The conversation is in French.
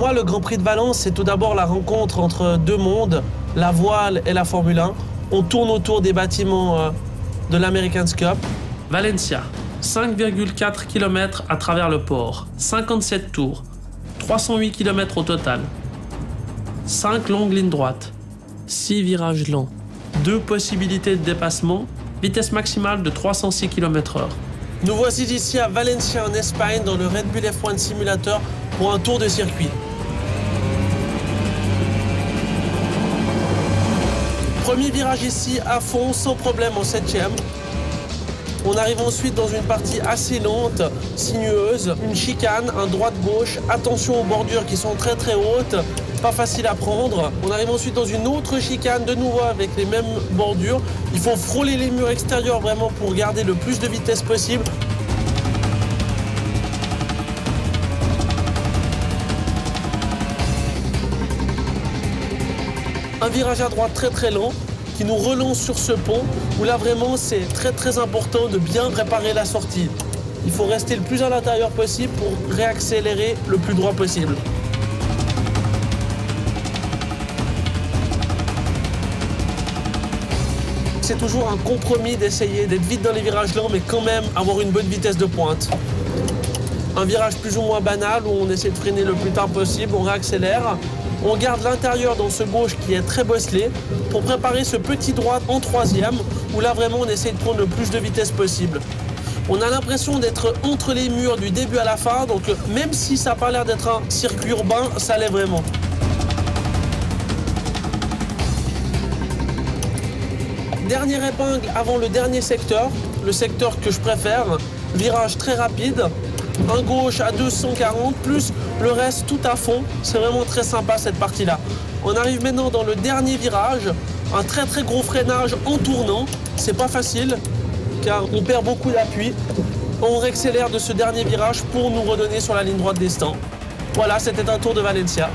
moi, le Grand Prix de Valence, c'est tout d'abord la rencontre entre deux mondes, la voile et la Formule 1. On tourne autour des bâtiments de l'America's Cup. Valencia, 5,4 km à travers le port, 57 tours, 308 km au total, 5 longues lignes droites, 6 virages lents, 2 possibilités de dépassement, vitesse maximale de 306 km/h. Nous voici ici à Valencia en Espagne dans le Red Bull F1 Simulator pour un tour de circuit. Premier virage ici à fond, sans problème en 7e. On arrive ensuite dans une partie assez lente, sinueuse, une chicane, un droite-gauche. Attention aux bordures qui sont très très hautes, pas facile à prendre. On arrive ensuite dans une autre chicane, de nouveau avec les mêmes bordures. Il faut frôler les murs extérieurs vraiment pour garder le plus de vitesse possible. Un virage à droite très très lent qui nous relance sur ce pont où là vraiment c'est très très important de bien préparer la sortie. Il faut rester le plus à l'intérieur possible pour réaccélérer le plus droit possible. C'est toujours un compromis d'essayer d'être vite dans les virages lents mais quand même avoir une bonne vitesse de pointe. Un virage plus ou moins banal où on essaie de freiner le plus tard possible, on réaccélère. On garde l'intérieur dans ce gauche qui est très bosselé pour préparer ce petit droit en 3e où là vraiment on essaie de prendre le plus de vitesse possible. On a l'impression d'être entre les murs du début à la fin, donc même si ça n'a pas l'air d'être un circuit urbain, ça l'est vraiment. Dernière épingle avant le dernier secteur, le secteur que je préfère, virage très rapide. Un gauche à 240, plus le reste tout à fond. C'est vraiment très sympa cette partie-là. On arrive maintenant dans le dernier virage, un très très gros freinage en tournant. C'est pas facile, car on perd beaucoup d'appui. On réaccélère de ce dernier virage pour nous redonner sur la ligne droite des stands. Voilà, c'était un tour de Valencia.